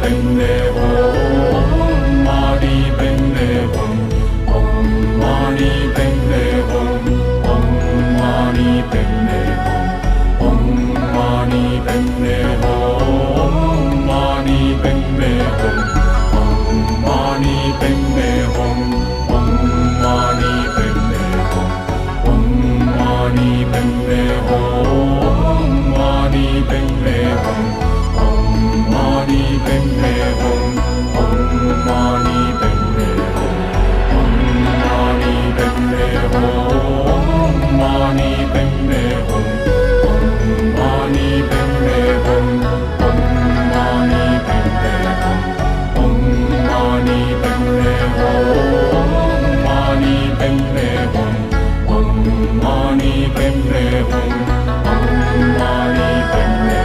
Padme Hum, Mani Padme Hum, Om Mani Padme Hum, Om Mani Padme Hum, Om Mani Padme Hum, Mani Padme Hum, Om Mani Padme Hum, Om Mani Padme Hum, Om Mani Padme Hum, Mani Padme Hum, Om Mani Padme Hum, Om Mani Padme Hum, Om Mani Padme Hum, Mani Padme Hum, Om Mani Padme Hum, Om Mani Padme Hum, Om Mani Padme Hum, Mani Padme Hum, Om Mani Padme Hum, Om Mani Padme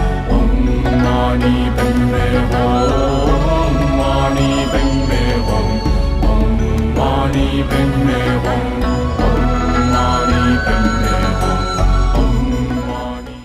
Hum, Om Mani Padme Hum, Mani Padme Hum, Om Mani Padme Hum, Om Mani Padme Hum, Om Mani.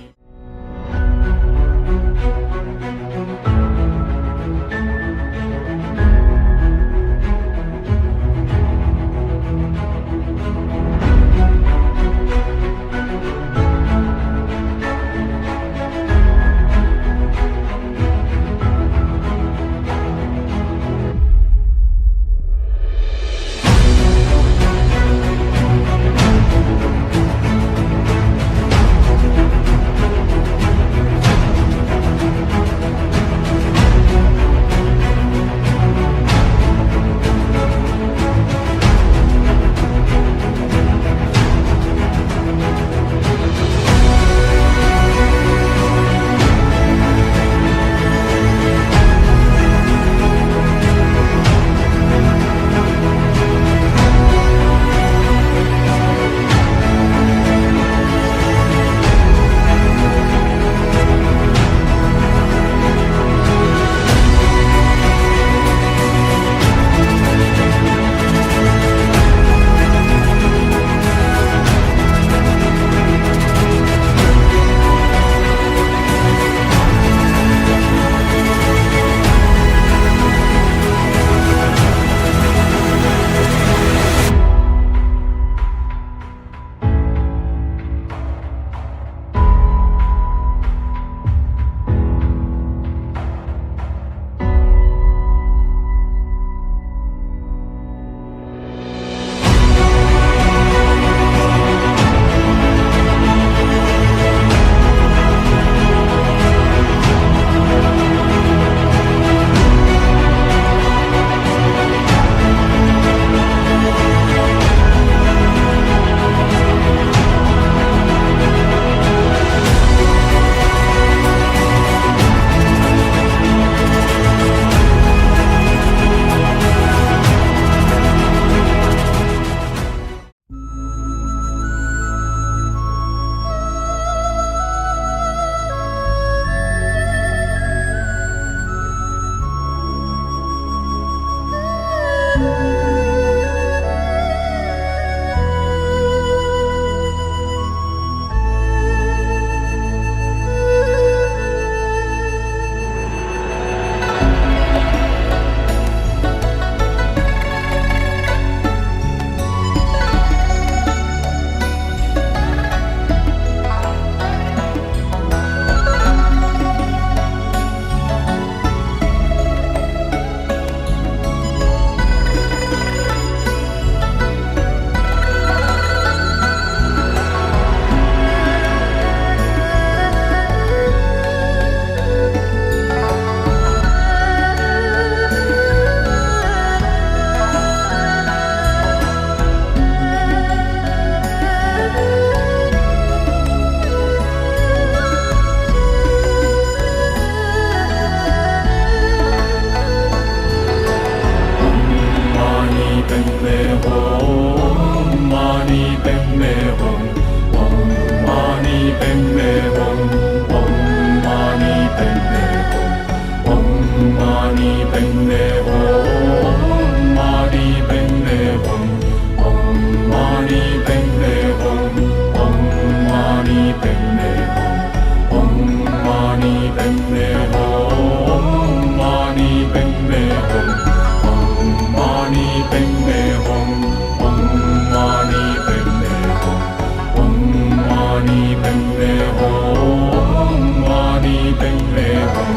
Padme Hum.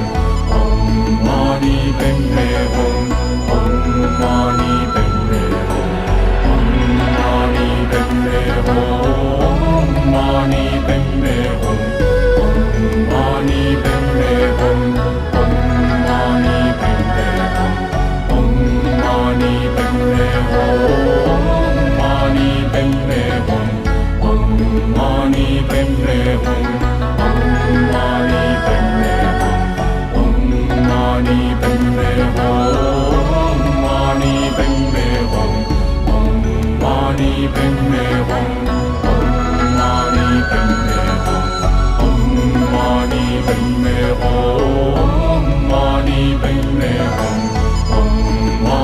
Om Mani Padme Hum. Om Mani Padme Hum. Om Mani Padme Hum. Om Mani Padme Hum. Om Mani Padme Hum. Om Mani Padme Hum. Om Mani Padme Hum. Om Mani Padme Hum. Om Mani Padme Hum. Om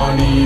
Mani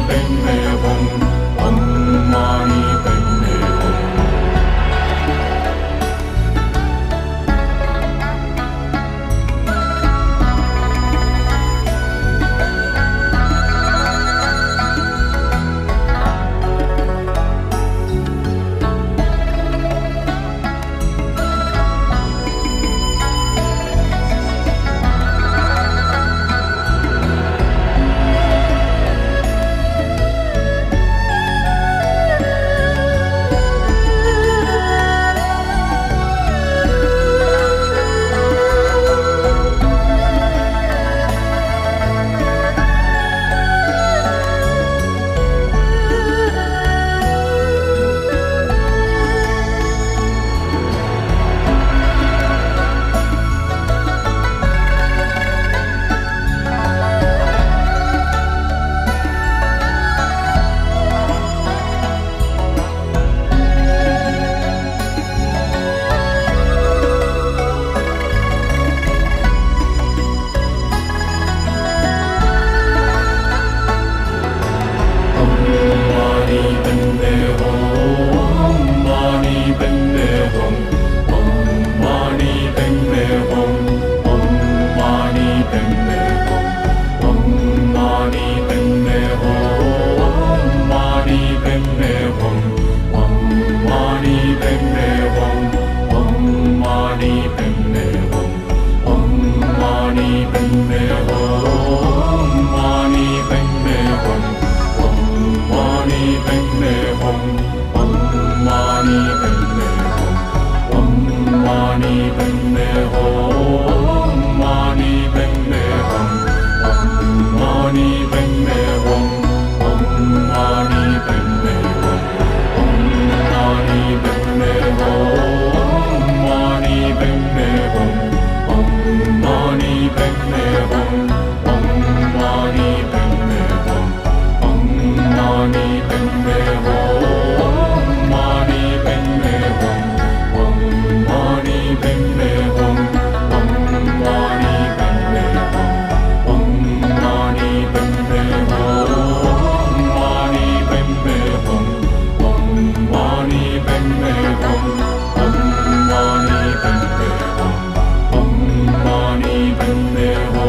Padme Hum. Om Mani Padme Hum. Om Mani Padme Hum. Om Mani Padme Hum. Om Mani Padme Hum. Om Mani Padme Hum. Om Mani Padme Hum. Om Mani Padme Hum. Om Mani Padme Hum. Om Mani Padme Hum.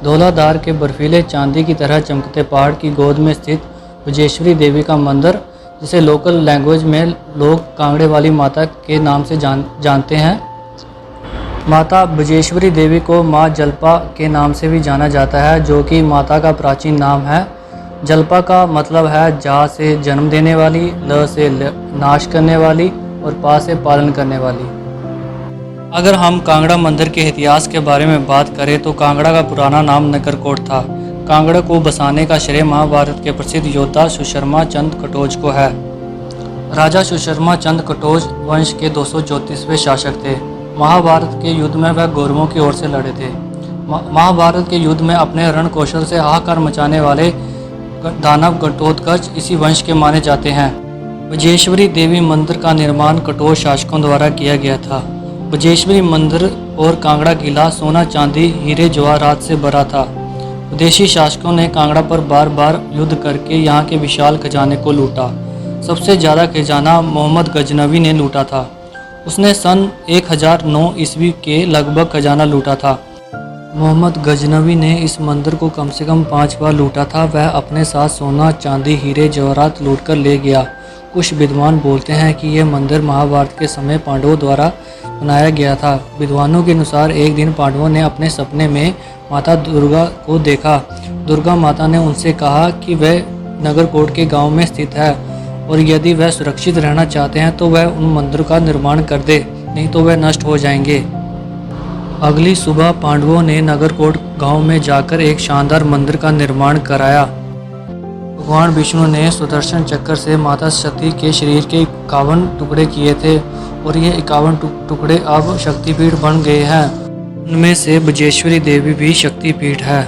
Dhauladhar के बर्फीले चांदी की तरह चमकते पहाड़ की गोद में स्थित बजेश्वरी देवी का मंदिर, जिसे लोकल लैंग्वेज में लोग कांगड़े वाली माता के नाम से जानते हैं। माता बजेश्वरी देवी को माँ जल्पा के नाम से भी जाना जाता है, जो कि माता का प्राचीन नाम है। जल्पा का मतलब है जा से जन्म देने वाली, ल से नाश करने वाली और पा से पालन करने वाली। अगर हम कांगड़ा मंदिर के इतिहास के बारे में बात करें तो कांगड़ा का पुराना नाम नगरकोट था। कांगड़ा को बसाने का श्रेय महाभारत के प्रसिद्ध योद्धा सुशर्मा चंद कटोच को है। राजा सुशर्मा चंद कटोच वंश के 234वें शासक थे। महाभारत के युद्ध में वह कौरवों की ओर से लड़े थे। महाभारत के युद्ध में अपने रण कौशल से हाहाकार मचाने वाले दानव घटोत्कच इसी वंश के माने जाते हैं। बजेश्वरी देवी मंदिर का निर्माण कटोच शासकों द्वारा किया गया था। बजेश्वरी मंदिर और कांगड़ा किला सोना चांदी हीरे जवाहरात से भरा था। विदेशी शासकों ने कांगड़ा पर बार बार युद्ध करके यहाँ के विशाल खजाने को लूटा। सबसे ज़्यादा खजाना मोहम्मद गजनवी ने लूटा था। उसने सन 1009 ईस्वी के लगभग खजाना लूटा था। मोहम्मद गजनवी ने इस मंदिर को कम से कम 5 बार लूटा था। वह अपने साथ सोना चांदी हीरे जवाहरात लूट कर ले गया। कुछ विद्वान बोलते हैं कि यह मंदिर महाभारत के समय पांडवों द्वारा बनाया गया था। विद्वानों के अनुसार एक दिन पांडवों ने अपने सपने में माता दुर्गा को देखा। दुर्गा माता ने उनसे कहा कि वह नगरकोट के गांव में स्थित है और यदि वह सुरक्षित रहना चाहते हैं तो वह उन मंदिर का निर्माण कर दे, नहीं तो वह नष्ट हो जाएंगे। अगली सुबह पांडवों ने नगरकोट गांव में जाकर एक शानदार मंदिर का निर्माण कराया। भगवान विष्णु ने सुदर्शन चक्र से माता सती के शरीर के 51 टुकड़े किए थे और ये 51 टुकड़े अब शक्तिपीठ बन गए हैं। उनमें से बजेश्वरी देवी भी शक्तिपीठ है।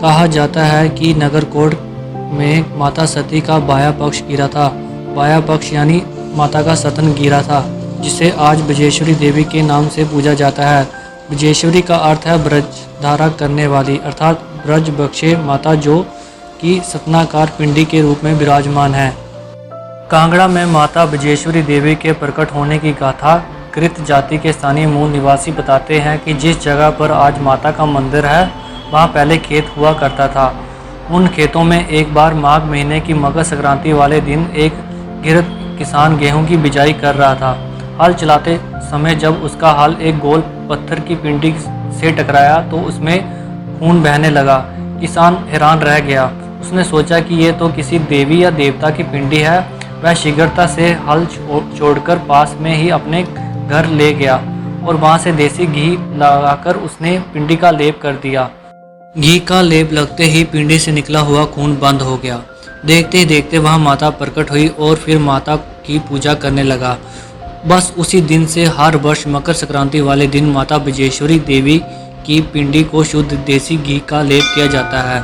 कहा जाता है कि नगरकोट में माता सती का बाया पक्ष गिरा था। बाया पक्ष यानी माता का सतन गिरा था, जिसे आज बजेश्वरी देवी के नाम से पूजा जाता है। बजेश्वरी का अर्थ है ब्रज धारा करने वाली, अर्थात ब्रज बख्शे माता, जो कि सतनाकार पिंडी के रूप में विराजमान है। कांगड़ा में माता बजेश्वरी देवी के प्रकट होने की गाथा कृत जाति के स्थानीय मूल निवासी बताते हैं कि जिस जगह पर आज माता का मंदिर है वहाँ पहले खेत हुआ करता था। उन खेतों में एक बार माघ महीने की मकर संक्रांति वाले दिन एक गिरत किसान गेहूं की बिजाई कर रहा था। हल चलाते समय जब उसका हल एक गोल पत्थर की पिंडी से टकराया तो उसमें खून बहने लगा। किसान हैरान रह गया। उसने सोचा कि ये तो किसी देवी या देवता की पिंडी है। वह शीघ्रता से हल छोड़कर पास में ही अपने घर ले गया और वहाँ से देसी घी लगाकर उसने पिंडी का लेप कर दिया। घी का लेप लगते ही पिंडी से निकला हुआ खून बंद हो गया। देखते ही देखते वहाँ माता प्रकट हुई और फिर माता की पूजा करने लगा। बस उसी दिन से हर वर्ष मकर संक्रांति वाले दिन माता बजेश्वरी देवी की पिंडी को शुद्ध देसी घी का लेप किया जाता है।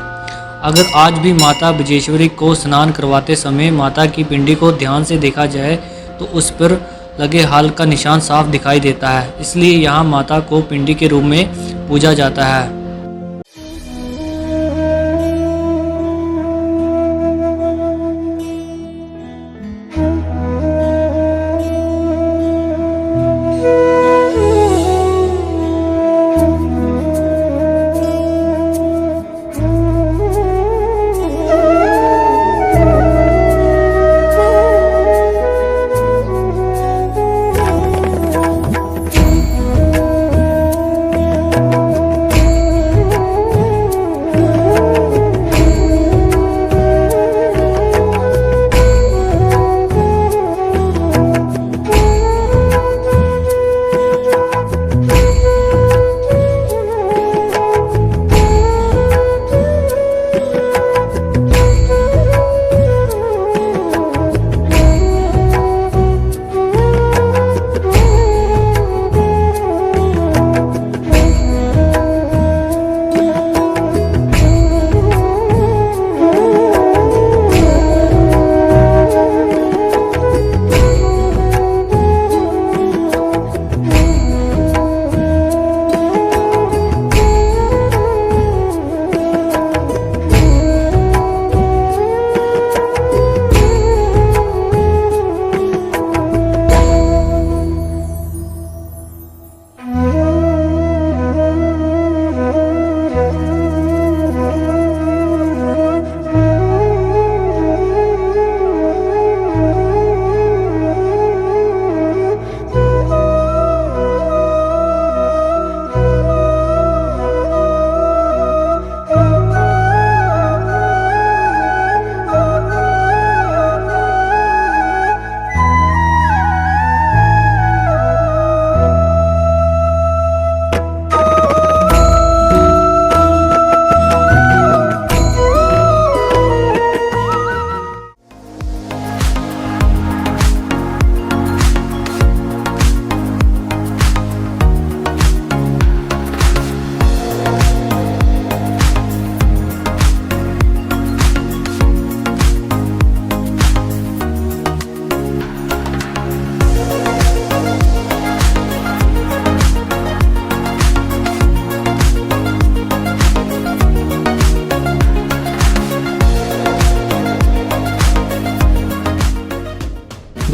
अगर आज भी माता बजेश्वरी को स्नान करवाते समय माता की पिंडी को ध्यान से देखा जाए तो उस पर लगे हाल का निशान साफ दिखाई देता है। इसलिए यहाँ माता को पिंडी के रूप में पूजा जाता है।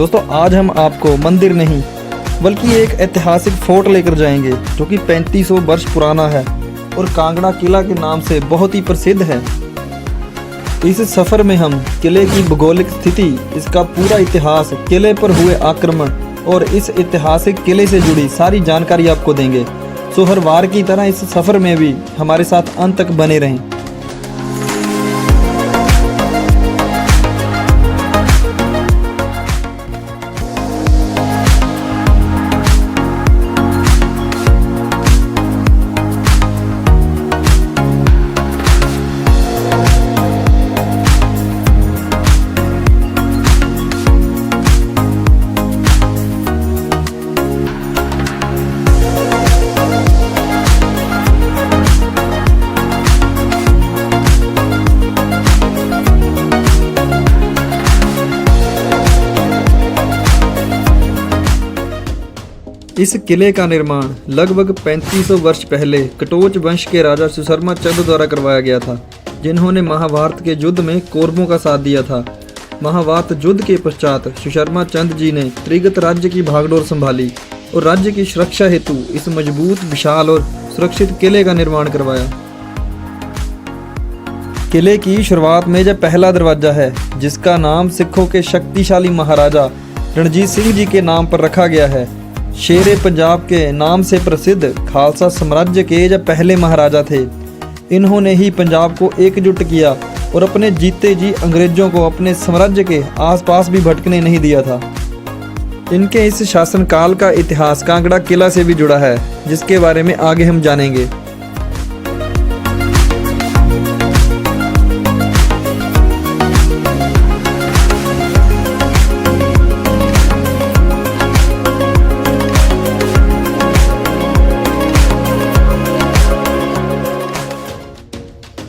दोस्तों आज हम आपको मंदिर नहीं बल्कि एक ऐतिहासिक फोर्ट लेकर जाएंगे जो कि 3500 वर्ष पुराना है और कांगड़ा किला के नाम से बहुत ही प्रसिद्ध है। इस सफ़र में हम किले की भौगोलिक स्थिति, इसका पूरा इतिहास, किले पर हुए आक्रमण और इस ऐतिहासिक किले से जुड़ी सारी जानकारी आपको देंगे। सो हर बार की तरह इस सफ़र में भी हमारे साथ अंत तक बने रहें। इस किले का निर्माण लगभग 3500 वर्ष पहले कटोच वंश के राजा सुशर्मा चंद द्वारा करवाया गया था, जिन्होंने महाभारत के युद्ध में कौरवों का साथ दिया था। महाभारत युद्ध के पश्चात सुशर्मा चंद जी ने त्रिगत राज्य की भागडोर संभाली और राज्य की सुरक्षा हेतु इस मजबूत, विशाल और सुरक्षित किले का निर्माण करवाया। किले की शुरुआत में जो पहला दरवाजा है, जिसका नाम सिखों के शक्तिशाली महाराजा रणजीत सिंह जी के नाम पर रखा गया है। शेरे पंजाब के नाम से प्रसिद्ध खालसा साम्राज्य के जो पहले महाराजा थे, इन्होंने ही पंजाब को एकजुट किया और अपने जीते जी अंग्रेजों को अपने साम्राज्य के आसपास भी भटकने नहीं दिया था। इनके इस शासनकाल का इतिहास कांगड़ा किला से भी जुड़ा है, जिसके बारे में आगे हम जानेंगे।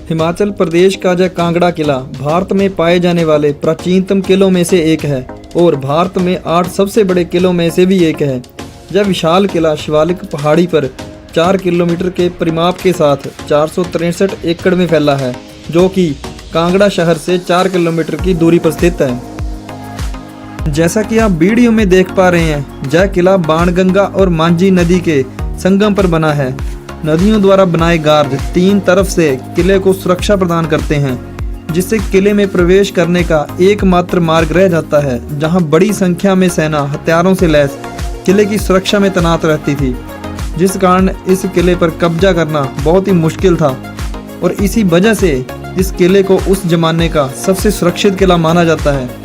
हिमाचल प्रदेश का यह कांगड़ा किला भारत में पाए जाने वाले प्राचीनतम किलों में से एक है और भारत में 8 सबसे बड़े किलों में से भी एक है। यह विशाल किला शिवालिक पहाड़ी पर 4 किलोमीटर के परिमाप के साथ 463 एकड़ में फैला है, जो कि कांगड़ा शहर से 4 किलोमीटर की दूरी पर स्थित है। जैसा कि आप वीडियो में देख पा रहे हैं, यह किला बाणगंगा और मांझी नदी के संगम पर बना है। नदियों द्वारा बनाए गार्ड 3 तरफ से किले को सुरक्षा प्रदान करते हैं, जिससे किले में प्रवेश करने का एकमात्र मार्ग रह जाता है, जहां बड़ी संख्या में सेना हथियारों से लैस किले की सुरक्षा में तैनात रहती थी, जिस कारण इस किले पर कब्जा करना बहुत ही मुश्किल था और इसी वजह से इस किले को उस जमाने का सबसे सुरक्षित किला माना जाता है।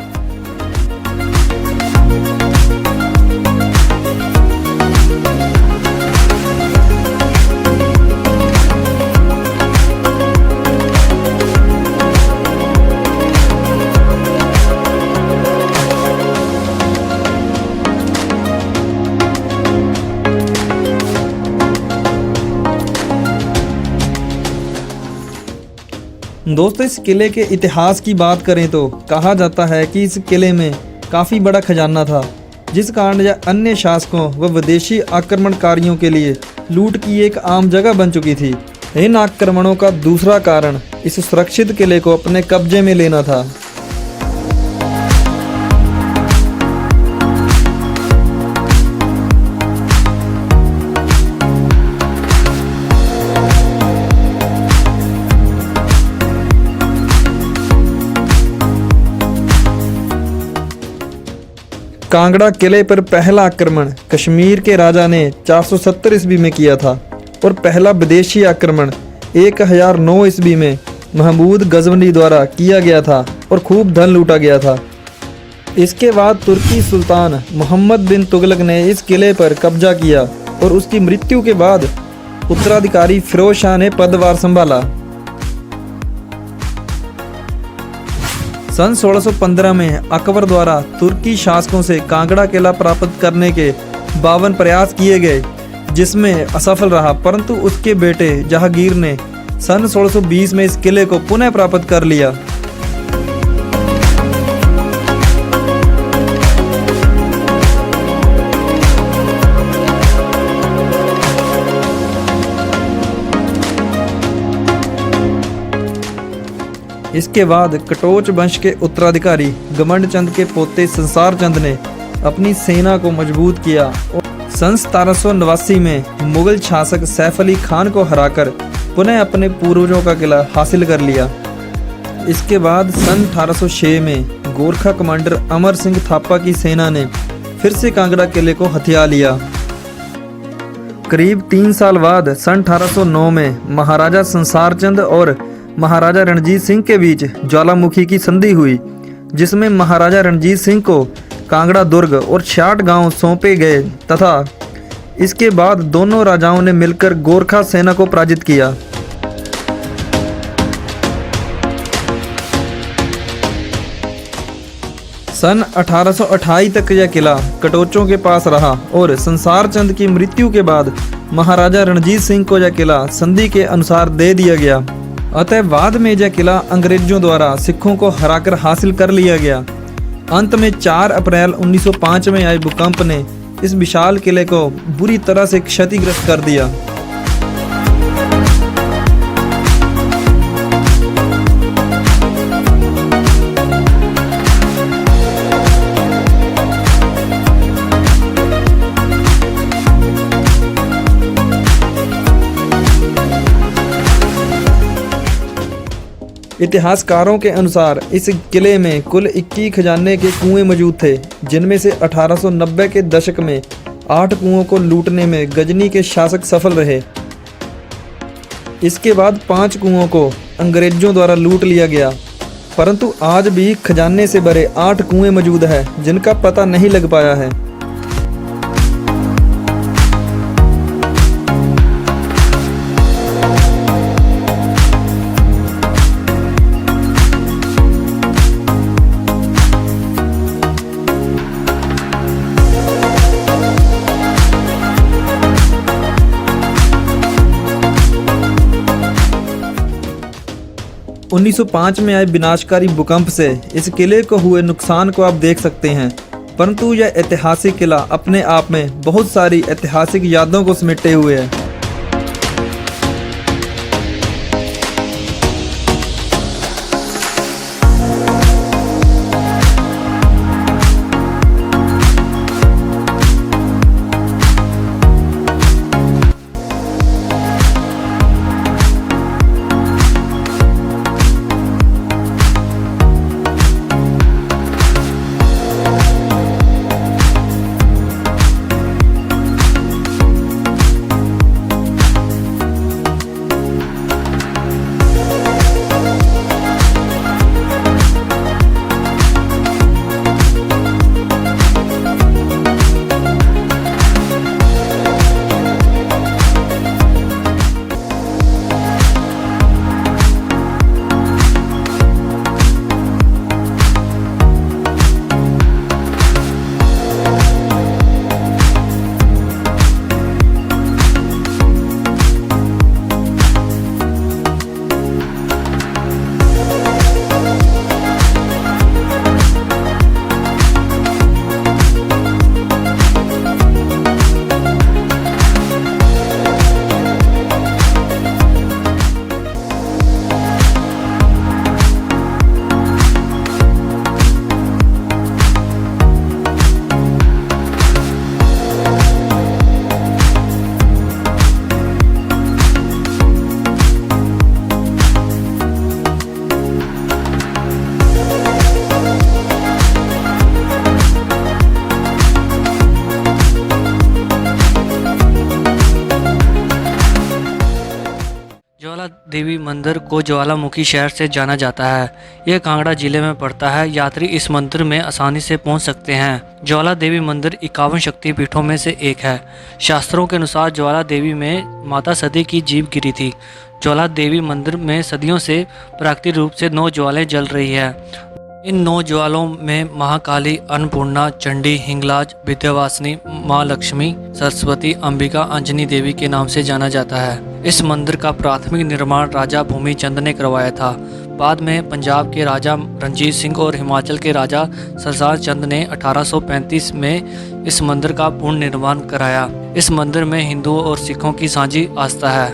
दोस्तों, इस किले के इतिहास की बात करें तो कहा जाता है कि इस किले में काफ़ी बड़ा खजाना था, जिस कारण यह अन्य शासकों व विदेशी आक्रमणकारियों के लिए लूट की एक आम जगह बन चुकी थी। इन आक्रमणों का दूसरा कारण इस सुरक्षित किले को अपने कब्जे में लेना था। कांगड़ा किले पर पहला आक्रमण कश्मीर के राजा ने 470 ईस्वी में किया था और पहला विदेशी आक्रमण 1009 ईस्वी में महमूद गजनवी द्वारा किया गया था और खूब धन लूटा गया था। इसके बाद तुर्की सुल्तान मोहम्मद बिन तुगलक ने इस किले पर कब्जा किया और उसकी मृत्यु के बाद उत्तराधिकारी फिरोज शाह ने पदभार संभाला। सन 1615 में अकबर द्वारा तुर्की शासकों से कांगड़ा किला प्राप्त करने के 52 प्रयास किए गए, जिसमें असफल रहा, परंतु उसके बेटे जहांगीर ने सन 1620 में इस किले को पुनः प्राप्त कर लिया। इसके बाद कटोच वंश के उत्तराधिकारी गमंड चंद के पोते संसार चंद ने अपनी सेना को मजबूत किया और सन 1789 में मुगल शासक सैफ अली खान को हराकर पुनः अपने पूर्वजों का किला हासिल कर लिया। इसके बाद सन 1806 में गोरखा कमांडर अमर सिंह थापा की सेना ने फिर से कांगड़ा किले को हथिया लिया। करीब 3 साल बाद सन 1809 में महाराजा संसार चंद और महाराजा रणजीत सिंह के बीच ज्वालामुखी की संधि हुई, जिसमें महाराजा रणजीत सिंह को कांगड़ा दुर्ग और 66 गांव सौंपे गए तथा इसके बाद दोनों राजाओं ने मिलकर गोरखा सेना को पराजित किया। सन 1828 तक यह किला कटोचों के पास रहा और संसार चंद की मृत्यु के बाद महाराजा रणजीत सिंह को यह किला संधि के अनुसार दे दिया गया। अतः बाद में यह किला अंग्रेजों द्वारा सिखों को हराकर हासिल कर लिया गया। अंत में 4 अप्रैल 1905 में आए भूकंप ने इस विशाल किले को बुरी तरह से क्षतिग्रस्त कर दिया। इतिहासकारों के अनुसार इस किले में कुल 21 खजाने के कुएं मौजूद थे, जिनमें से 1890 के दशक में 8 कुओं को लूटने में गजनी के शासक सफल रहे। इसके बाद 5 कुओं को अंग्रेजों द्वारा लूट लिया गया, परंतु आज भी खजाने से भरे 8 कुएं मौजूद हैं, जिनका पता नहीं लग पाया है। – 1905 में आए विनाशकारी भूकंप से इस किले को हुए नुकसान को आप देख सकते हैं, परंतु यह ऐतिहासिक किला अपने आप में बहुत सारी ऐतिहासिक यादों को समेटे हुए है। ज्वाला देवी मंदिर को ज्वालामुखी शहर से जाना जाता है। यह कांगड़ा जिले में पड़ता है। यात्री इस मंदिर में आसानी से पहुंच सकते हैं। ज्वाला देवी मंदिर 51 शक्तिपीठों में से एक है। शास्त्रों के अनुसार ज्वाला देवी में माता सती की जीभ गिरी थी। ज्वाला देवी मंदिर में सदियों से प्राकृतिक रूप से 9 ज्वालाएं जल रही है। इन 9 ज्वालों में महाकाली, अन्नपूर्णा, चंडी, हिंगलाज, विद्यावासिनी, माँ लक्ष्मी, सरस्वती, अंबिका, अंजनी देवी के नाम से जाना जाता है। इस मंदिर का प्राथमिक निर्माण राजा भूमि चंद ने करवाया था। बाद में पंजाब के राजा रणजीत सिंह और हिमाचल के राजा संसार चंद ने 1835 में इस मंदिर का पूर्ण निर्माण कराया। इस मंदिर में हिंदुओं और सिखों की साझी आस्था है।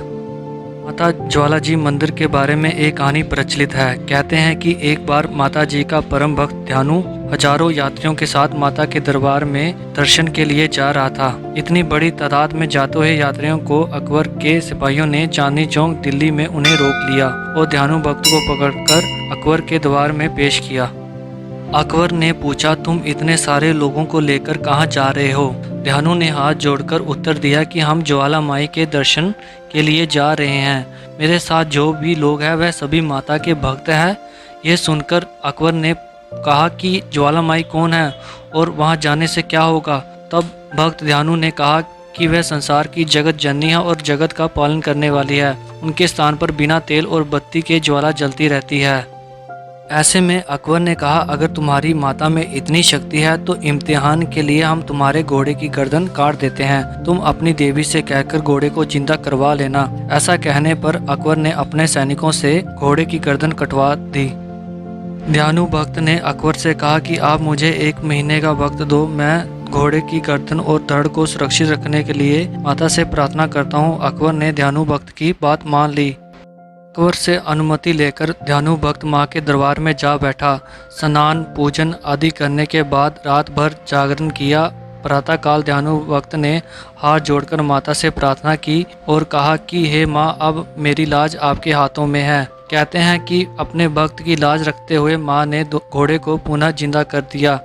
माता ज्वाला जी मंदिर के बारे में एक कहानी प्रचलित है। कहते हैं कि एक बार माता जी का परम भक्त ध्यानु हजारों यात्रियों के साथ माता के दरबार में दर्शन के लिए जा रहा था। इतनी बड़ी तादाद में जाते हुए यात्रियों को अकबर के सिपाहियों ने चांदनी चौक दिल्ली में उन्हें रोक लिया और ध्यानु भक्त को पकड़कर अकबर के दरबार में पेश किया। अकबर ने पूछा, तुम इतने सारे लोगों को लेकर कहाँ जा रहे हो? ध्यानु ने हाथ जोड़कर उत्तर दिया कि हम ज्वाला माई के दर्शन के लिए जा रहे हैं। मेरे साथ जो भी लोग हैं वह सभी माता के भक्त हैं। यह सुनकर अकबर ने कहा कि ज्वाला माई कौन है और वहां जाने से क्या होगा? तब भक्त ध्यानु ने कहा कि वह संसार की जगत जननी है और जगत का पालन करने वाली है। उनके स्थान पर बिना तेल और बत्ती के ज्वाला जलती रहती है। ऐसे में अकबर ने कहा, अगर तुम्हारी माता में इतनी शक्ति है तो इम्तिहान के लिए हम तुम्हारे घोड़े की गर्दन काट देते हैं। तुम अपनी देवी से कहकर घोड़े को जिंदा करवा लेना। ऐसा कहने पर अकबर ने अपने सैनिकों से घोड़े की गर्दन कटवा दी। ध्यानु भक्त ने अकबर से कहा कि आप मुझे 1 महीने का वक्त दो, मैं घोड़े की गर्दन और धड़ को सुरक्षित रखने के लिए माता से प्रार्थना करता हूँ। अकबर ने ध्यानु भक्त की बात मान ली। अकबर से अनुमति लेकर ध्यानु भक्त माँ के दरबार में जा बैठा। स्नान पूजन आदि करने के बाद रात भर जागरण किया। प्रातःकाल ध्यानु भक्त ने हाथ जोड़कर माता से प्रार्थना की और कहा कि हे माँ, अब मेरी लाज आपके हाथों में है। कहते हैं कि अपने भक्त की लाज रखते हुए माँ ने घोड़े को पुनः जिंदा कर दिया।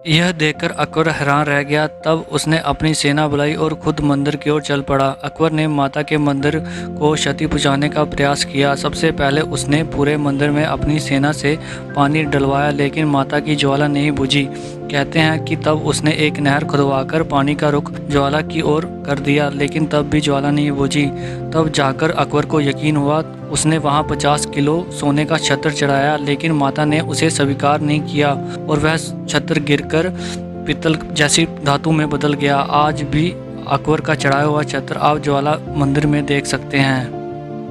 यह देखकर अकबर हैरान रह गया। तब उसने अपनी सेना बुलाई और खुद मंदिर की ओर चल पड़ा। अकबर ने माता के मंदिर को क्षति पहुंचाने का प्रयास किया। सबसे पहले उसने पूरे मंदिर में अपनी सेना से पानी डलवाया, लेकिन माता की ज्वाला नहीं बुझी। कहते हैं कि तब उसने एक नहर खुदवाकर पानी का रुख ज्वाला की ओर कर दिया, लेकिन तब भी ज्वाला नहीं बुझी। तब जाकर अकबर को यकीन हुआ। उसने वहां 50 किलो सोने का छत्र चढ़ाया, लेकिन माता ने उसे स्वीकार नहीं किया और वह छत्र गिरकर पित्तल जैसी धातु में बदल गया। आज भी अकबर का चढ़ाया हुआ छत्र आप ज्वाला मंदिर में देख सकते हैं।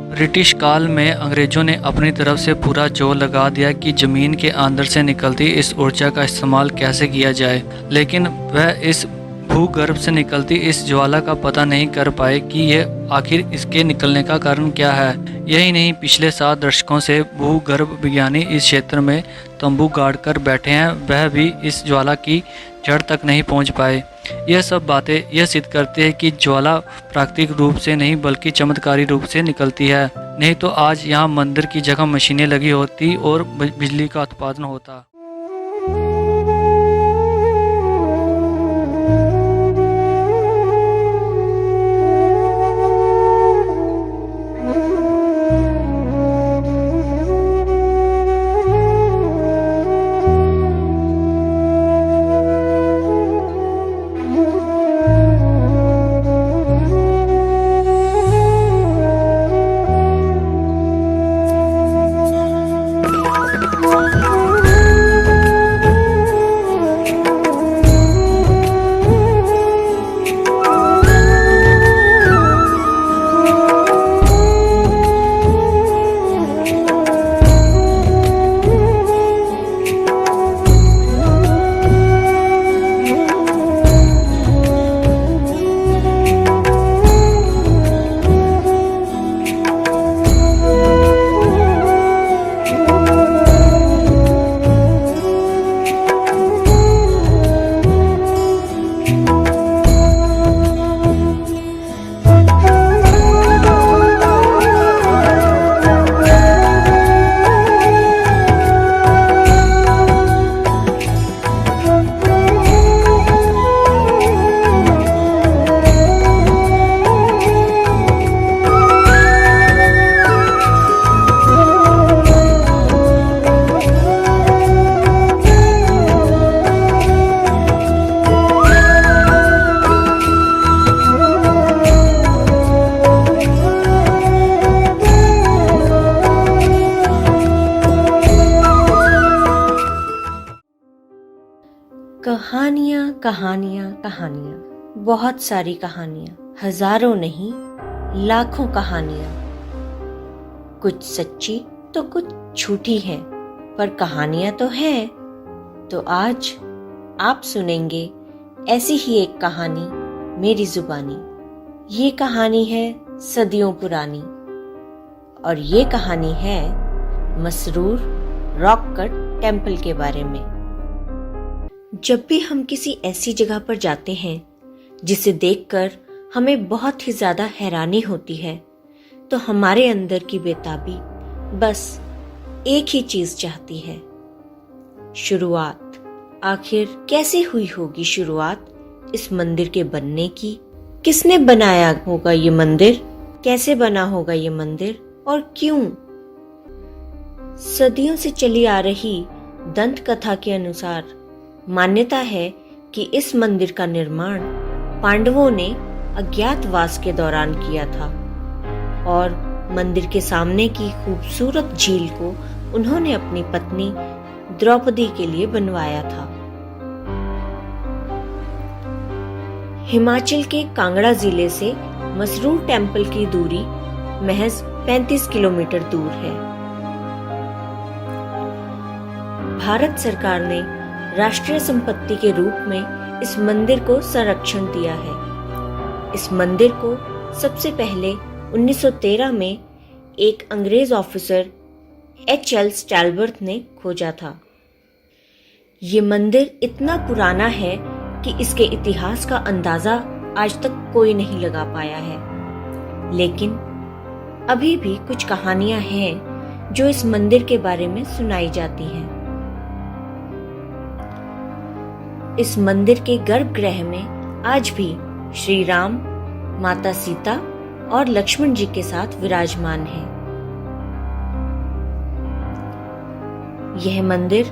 ब्रिटिश काल में अंग्रेजों ने अपनी तरफ से पूरा जोर लगा दिया कि ज़मीन के अंदर से निकलती इस ऊर्जा का इस्तेमाल कैसे किया जाए, लेकिन वह इस भूगर्भ से निकलती इस ज्वाला का पता नहीं कर पाए कि यह आखिर इसके निकलने का कारण क्या है। यही नहीं, पिछले 7 दशकों से भूगर्भ विज्ञानी इस क्षेत्र में तंबू गाड़कर बैठे हैं, वह भी इस ज्वाला की जड़ तक नहीं पहुंच पाए। यह सब बातें यह सिद्ध करती है कि ज्वाला प्राकृतिक रूप से नहीं बल्कि चमत्कारी रूप से निकलती है। नहीं तो आज यहाँ मंदिर की जगह मशीनें लगी होती और बिजली का उत्पादन होता। कहानियाँ कहानियाँ कहानियाँ, बहुत सारी कहानियाँ, हजारों नहीं लाखों कहानियाँ। कुछ सच्ची तो कुछ झूठी हैं, पर कहानियाँ तो हैं। तो आज आप सुनेंगे ऐसी ही एक कहानी मेरी जुबानी। ये कहानी है सदियों पुरानी, और ये कहानी है मसरूर रॉक कट टेम्पल के बारे में। जब भी हम किसी ऐसी जगह पर जाते हैं जिसे देखकर हमें बहुत ही ज्यादा हैरानी होती है, तो हमारे अंदर की बेताबी बस एक ही चीज चाहती है, शुरुआत। आखिर कैसे हुई होगी शुरुआत इस मंदिर के बनने की? किसने बनाया होगा ये मंदिर? कैसे बना होगा ये मंदिर और क्यों? सदियों से चली आ रही दंत कथा के अनुसार मान्यता है कि इस मंदिर का निर्माण पांडवों ने अज्ञातवास के दौरान किया था और मंदिर के सामने की खूबसूरत झील को उन्होंने अपनी पत्नी द्रौपदी के लिए बनवाया था। हिमाचल के कांगड़ा जिले से मसरूर टेम्पल की दूरी महज 35 किलोमीटर दूर है। भारत सरकार ने राष्ट्रीय संपत्ति के रूप में इस मंदिर को संरक्षण दिया है। इस मंदिर को सबसे पहले 1913 में एक अंग्रेज ऑफिसर H.L. स्टैलबर्थ ने खोजा था। ये मंदिर इतना पुराना है कि इसके इतिहास का अंदाजा आज तक कोई नहीं लगा पाया है, लेकिन अभी भी कुछ कहानियां हैं जो इस मंदिर के बारे में सुनाई जाती हैं। इस मंदिर के गर्भगृह में आज भी श्री राम, माता सीता और लक्ष्मण जी के साथ विराजमान हैं। यह मंदिर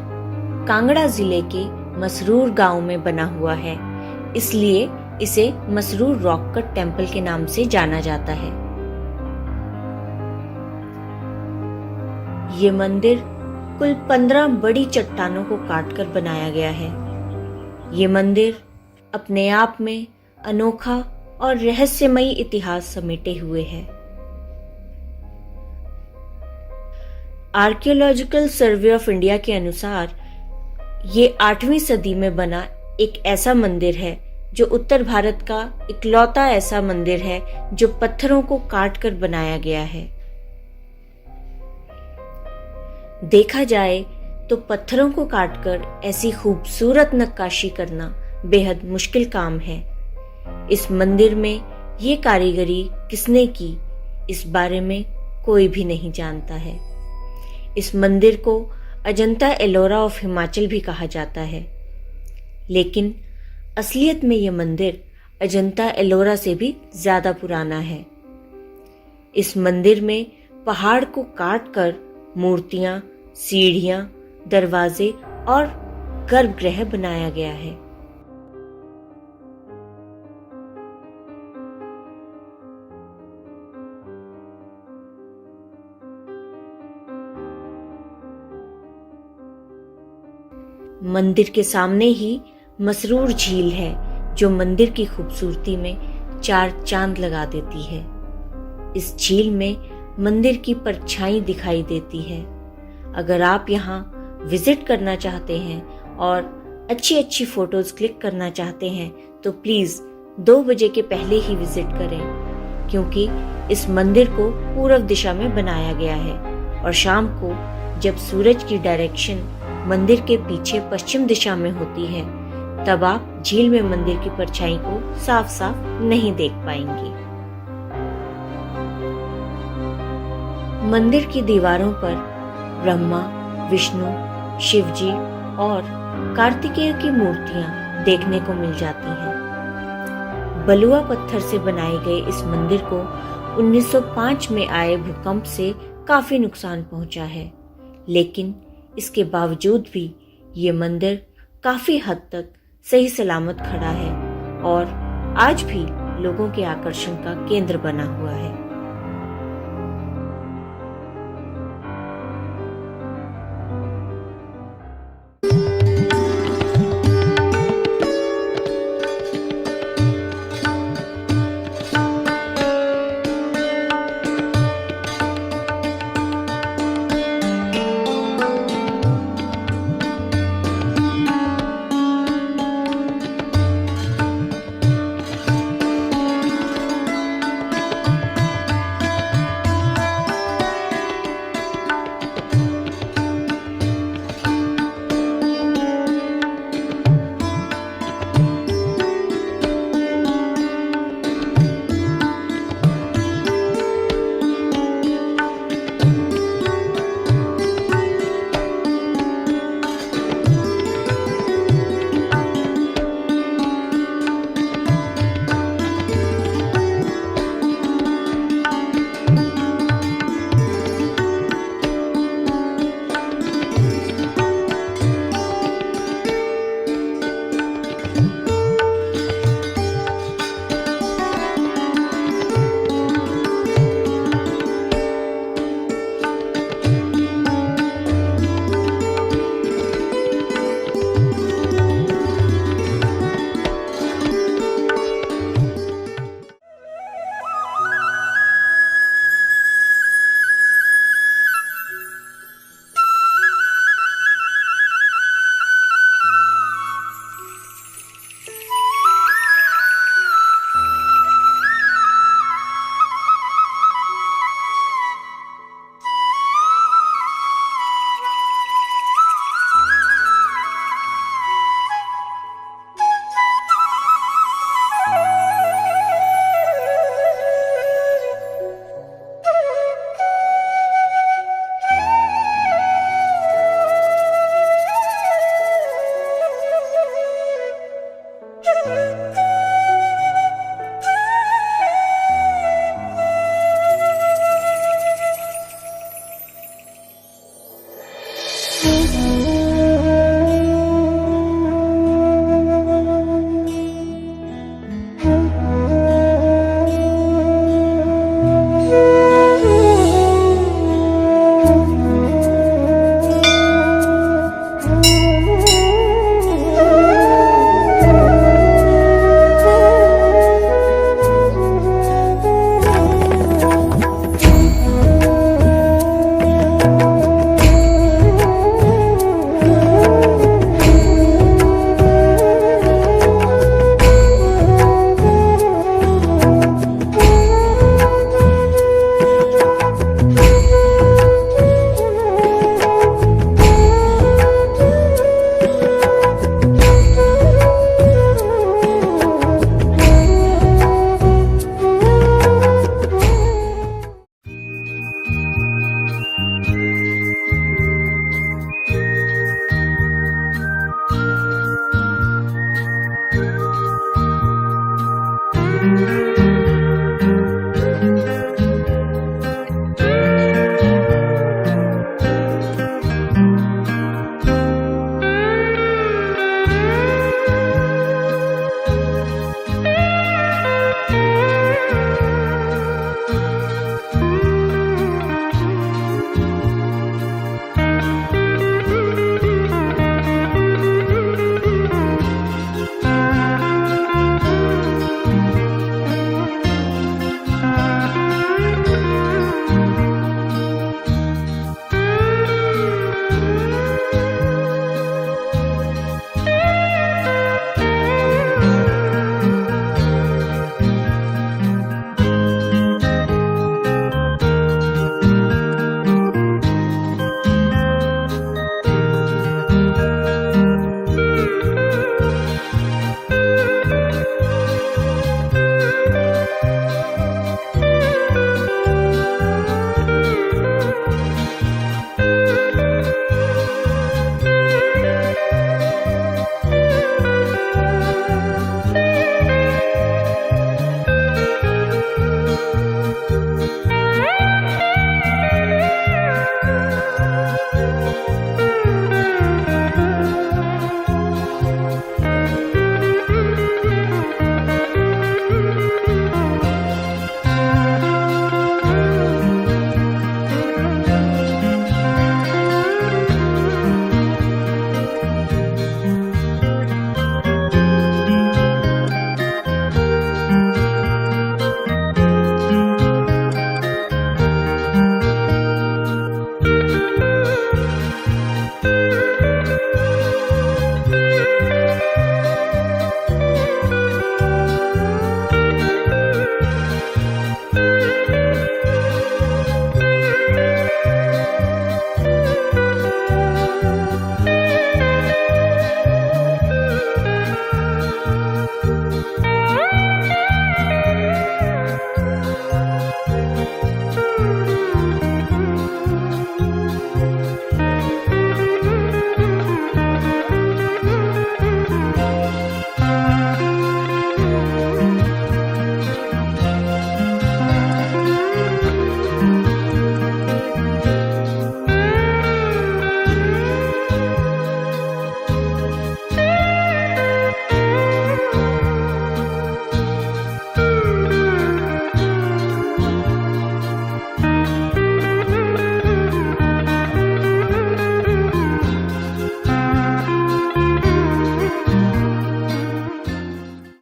कांगड़ा जिले के मसरूर गांव में बना हुआ है, इसलिए इसे मसरूर रॉक कट टेम्पल के नाम से जाना जाता है। ये मंदिर कुल 15 बड़ी चट्टानों को काटकर बनाया गया है। ये मंदिर अपने आप में अनोखा और रहस्यमयी इतिहास समेटे हुए है। आर्कियोलॉजिकल सर्वे ऑफ इंडिया के अनुसार ये 8वीं सदी में बना एक ऐसा मंदिर है जो उत्तर भारत का इकलौता ऐसा मंदिर है जो पत्थरों को काटकर बनाया गया है। देखा जाए तो पत्थरों को काटकर ऐसी खूबसूरत नक्काशी करना बेहद मुश्किल काम है। इस मंदिर में ये कारीगरी किसने की, इस बारे में कोई भी नहीं जानता है। इस मंदिर को अजंता एलोरा ऑफ हिमाचल भी कहा जाता है, लेकिन असलियत में यह मंदिर अजंता एलोरा से भी ज्यादा पुराना है। इस मंदिर में पहाड़ को काटकर मूर्तियां, सीढ़ियां, दरवाजे और गर्भगृह बनाया गया है। मंदिर के सामने ही मसरूर झील है जो मंदिर की खूबसूरती में 4 चांद लगा देती है। इस झील में मंदिर की परछाई दिखाई देती है। अगर आप यहाँ विजिट करना चाहते हैं और अच्छी अच्छी फोटोज क्लिक करना चाहते हैं तो प्लीज 2 बजे के पहले ही विजिट करें, क्योंकि इस मंदिर को पूर्व दिशा में बनाया गया है और शाम को जब सूरज की डायरेक्शन मंदिर के पीछे पश्चिम दिशा में होती है तब आप झील में मंदिर की परछाई को साफ साफ नहीं देख पाएंगे। मंदिर की दीवारों पर ब्रह्मा, विष्णु, शिवजी और कार्तिकेय की मूर्तियां देखने को मिल जाती हैं। बलुआ पत्थर से बनाए गए इस मंदिर को 1905 में आए भूकंप से काफी नुकसान पहुंचा है, लेकिन इसके बावजूद भी ये मंदिर काफी हद तक सही सलामत खड़ा है और आज भी लोगों के आकर्षण का केंद्र बना हुआ है।